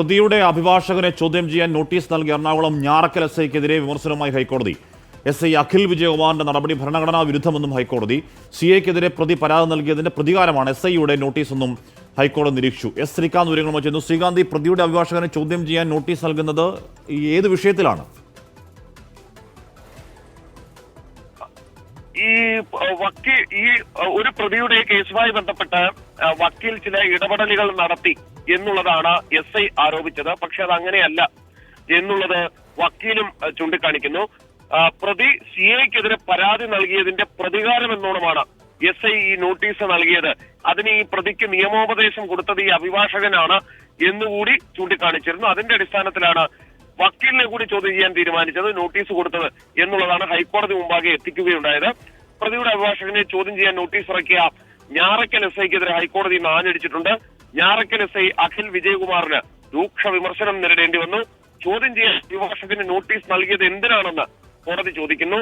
പ്രതിയുടെ അഭിഭാഷകനെ ചോദ്യം ചെയ്യാൻ നോട്ടീസ് നൽകിയ എറണാകുളം ഞാറക്കൽ എസ്ഐക്കെതിരെ വിമർശനവുമായി ഹൈക്കോടതി. എസ്ഐ അഖിൽ വിജയകുമാറിന്റെ നടപടി ഭരണഘടനാ വിരുദ്ധമെന്നും ഹൈക്കോടതി. സിഐക്കെതിരെ പ്രതി പരാതി നൽകിയതിന്റെ പ്രതികാരമാണ് എസ്ഐയുടെ നോട്ടീസെന്നും ഹൈക്കോടതി നിരീക്ഷിച്ചു. എസ് ശ്രീകാന്ത് വിവരങ്ങളുമായി ചെന്നു. ശ്രീകാന്ത്, ഈ പ്രതിയുടെ അഭിഭാഷകനെ ചോദ്യം ചെയ്യാൻ നോട്ടീസ് നൽകുന്നത് ഏത് വിഷയത്തിലാണ്? ഈ ഒരു പ്രതിയുടെ കേസുമായി ബന്ധപ്പെട്ട് വക്കീൽ ചില ഇടപെടലുകൾ നടത്തി എന്നുള്ളതാണ് എസ് ഐ ആരോപിച്ചത്. പക്ഷെ അത് അങ്ങനെയല്ല എന്നുള്ളത് വക്കീലും ചൂണ്ടിക്കാണിക്കുന്നു. പ്രതി സി ഐക്കെതിരെ പരാതി നൽകിയതിന്റെ പ്രതികാരം എന്നോണമാണ് എസ് ഐ ഈ നോട്ടീസ് നൽകിയത്. അതിന് ഈ പ്രതിക്ക് നിയമോപദേശം കൊടുത്തത് ഈ അഭിഭാഷകനാണ് എന്നുകൂടി ചൂണ്ടിക്കാണിച്ചിരുന്നു. അതിന്റെ അടിസ്ഥാനത്തിലാണ് വക്കീലിനെ കൂടി ചോദ്യം ചെയ്യാൻ തീരുമാനിച്ചത്, നോട്ടീസ് കൊടുത്തത് എന്നുള്ളതാണ് ഹൈക്കോടതി മുമ്പാകെ എത്തിക്കുകയുണ്ടായത്. പ്രതിയുടെ അഭിഭാഷകനെ ചോദ്യം ചെയ്യാൻ നോട്ടീസ് ഇറക്കിയ ഞാറക്കൽ എസ് ഐക്കെതിരെ ഹൈക്കോടതി ആഞ്ഞടിച്ചിട്ടുണ്ട്. ഞാറക്കൽ എസ് ഐ അഖിൽ വിജയകുമാറിന് രൂക്ഷ വിമർശനം നേരിടേണ്ടി വന്നു. ചോദ്യം ചെയ്യാൻ അഭിഭാഷകന് നോട്ടീസ് നൽകിയത് എന്തിനാണെന്ന് കോടതി ചോദിക്കുന്നു.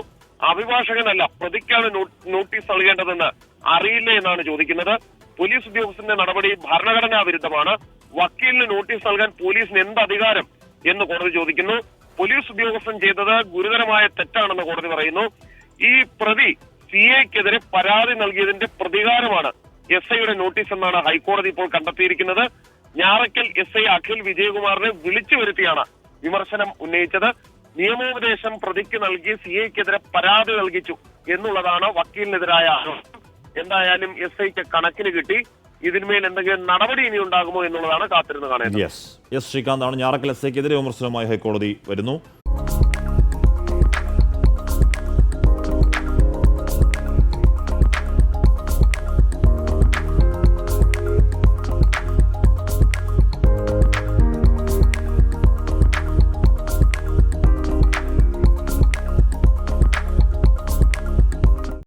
അഭിഭാഷകനല്ല, പ്രതിക്കാണ് നോട്ടീസ് നൽകേണ്ടതെന്ന് അറിയില്ല എന്നാണ് ചോദിക്കുന്നത്. പോലീസ് ഉദ്യോഗസ്ഥന്റെ നടപടി ഭരണഘടനാ വിരുദ്ധമാണ്. വക്കീലിന് നോട്ടീസ് നൽകാൻ പോലീസിന് എന്ത് അധികാരം എന്ന് കോടതി ചോദിക്കുന്നു. പോലീസ് ഉദ്യോഗസ്ഥൻ ചെയ്തത് ഗുരുതരമായ തെറ്റാണെന്ന് കോടതി പറയുന്നു. ഈ പ്രതി സി ഐക്കെതിരെ പരാതി നൽകിയതിന്റെ പ്രതികാരമാണ് എസ് ഐയുടെ നോട്ടീസ് എന്നാണ് ഹൈക്കോടതി ഇപ്പോൾ കണ്ടെത്തിയിരിക്കുന്നത്. ഞാറക്കൽ എസ് ഐ അഖിൽ വിജയകുമാറിനെ വിളിച്ചു വരുത്തിയാണ് വിമർശനം ഉന്നയിച്ചത്. നിയമോപദേശം പ്രതിക്ക് നൽകി സി ഐക്കെതിരെ പരാതി നൽകിച്ചു എന്നുള്ളതാണ് വക്കീലിനെതിരായ ആരോപണം. എന്തായാലും എസ് ഐക്ക് കണക്കിന് കിട്ടി. ഇതിന്മേൽ എന്തെങ്കിലും നടപടി ഇനി ഉണ്ടാകുമോ എന്നുള്ളതാണ് കാത്തിരുന്ന് കാണേണ്ടത്. എസ് ശ്രീകാന്താണ്. ഞാറക്കൽ എസ് ഐക്കെതിരെ വിമർശനവുമായി ഹൈക്കോടതി വരുന്നു.